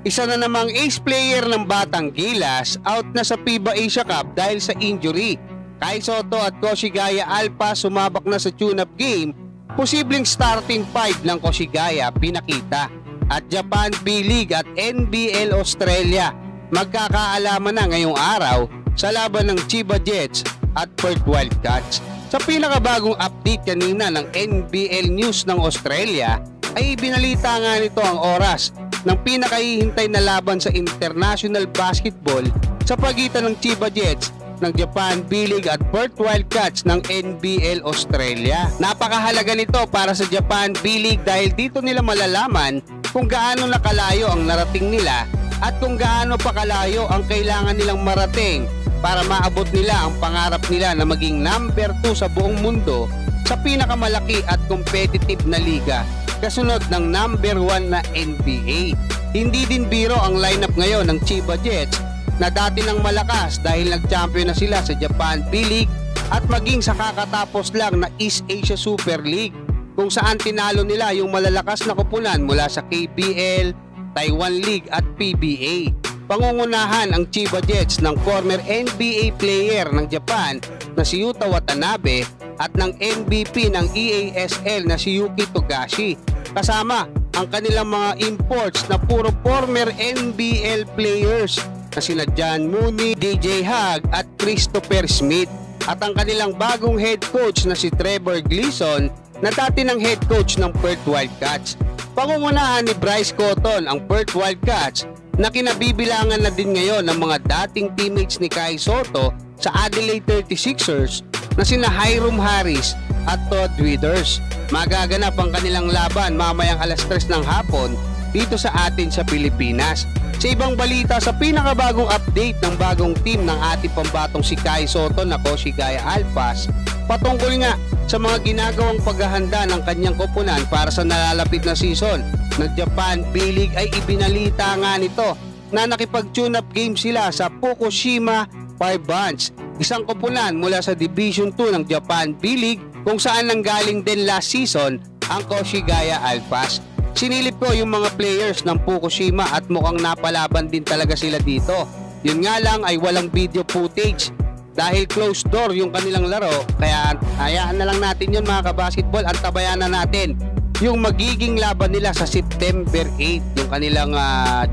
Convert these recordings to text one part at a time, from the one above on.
Isa na namang ace player ng Batang Gilas out na sa FIBA Asia Cup dahil sa injury. Kai Sotto at Koshigaya Alpha sumabak na sa tune-up game, posibleng starting 5 ng Koshigaya pinakita. At Japan B-League at NBL Australia magkakaalaman na ngayong araw sa laban ng Chiba Jets at Perth Wildcats. Sa pinakabagong update kanina ng NBL News ng Australia ay ibinalita nga nito ang oras ng pinakahihintay na laban sa international basketball sa pagitan ng Chiba Jets ng Japan B-League at Perth Wildcats ng NBL Australia. Napakahalaga nito para sa Japan B-League dahil dito nila malalaman kung gaano nakalayo ang narating nila at kung gaano pa kalayo ang kailangan nilang marating para maabot nila ang pangarap nila na maging number 2 sa buong mundo sa pinakamalaki at competitive na liga kasunod ng number 1 na NBA. Hindi din biro ang lineup ngayon ng Chiba Jets na dati nang malakas dahil nag-champion na sila sa Japan B-League at maging sa kakatapos lang na East Asia Super League kung saan tinalo nila yung malalakas na koponan mula sa KBL, Taiwan League at PBA. Pangungunahan ang Chiba Jets ng former NBA player ng Japan na si Yuta Watanabe at ng MVP ng EASL na si Yuki Togashi. Kasama ang kanilang mga imports na puro former NBL players na sina John Mooney, DJ Hug at Christopher Smith. At ang kanilang bagong head coach na si Trevor Gleason na dati ng head coach ng Perth Wildcats. Pangungunahan ni Bryce Cotton ang Perth Wildcats na kinabibilangan na din ngayon ng mga dating teammates ni Kai Sotto sa Adelaide 36ers na sina Hiram Harris at Todd Withers. Magaganap ang kanilang laban mamayang alas 3 ng hapon dito sa atin sa Pilipinas. Sa ibang balita, sa pinakabagong update ng bagong team ng ating pambatong si Kai Sotto na Koshigaya Alphas, patungkol nga sa mga ginagawang paghahanda ng kanyang koponan para sa nalalapit na season ng Japan B-League ay ibinalita nga nito na nakipag-tune-up game sila sa Fukushima Firebrands, isang koponan mula sa Division 2 ng Japan B-League kung saan nanggaling din last season ang Koshigaya Alphas. Sinilip ko yung mga players ng Fukushima at mukhang napalaban din talaga sila dito. Yun nga lang ay walang video footage dahil closed door yung kanilang laro, kaya hayaan na lang natin yun mga kabasketball. Antabayan na natin yung magiging laban nila sa September 8, yung kanilang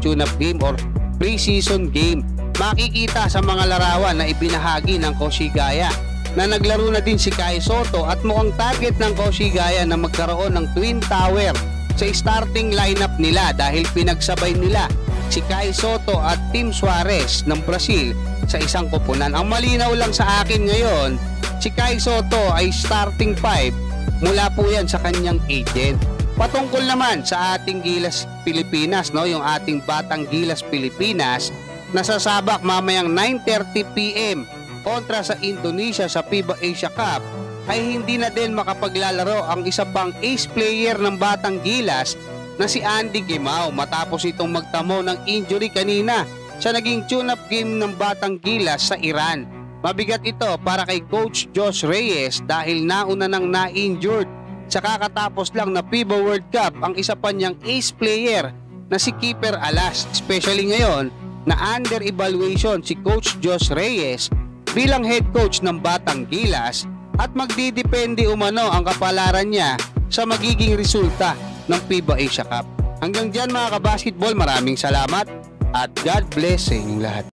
tune-up game or pre-season game. Makikita sa mga larawan na ibinahagi ng Koshigaya na naglaro na din si Kai Sotto at mukhang target ng Koshigaya na magkaroon ng Twin Tower sa starting lineup nila dahil pinagsabay nila si Kai Sotto at Tim Suarez ng Brazil sa isang koponan. Ang malinaw lang sa akin ngayon, si Kai Sotto ay starting 5 mula po yan sa kanyang agent. Patungkol naman sa ating Gilas Pilipinas, no, yung ating Batang Gilas Pilipinas, nasasabak mamayang 9:30 PM kontra sa Indonesia sa FIBA Asia Cup, ay hindi na din makapaglalaro ang isa pang ace player ng Batang Gilas na si Andy Gimao matapos itong magtamo ng injury kanina sa naging tune-up game ng Batang Gilas sa Iran. Mabigat ito para kay Coach Josh Reyes dahil nauna nang na-injured sa kakatapos lang na FIBA World Cup ang isa pa niyang ace player na si Keeper Alas, especially ngayon na under evaluation si Coach Josh Reyes bilang head coach ng Batang Gilas at magdidepende umano ang kapalaran niya sa magiging resulta ng FIBA Asia Cup. Hanggang dyan mga kabasketball, maraming salamat at God bless sa inyong lahat.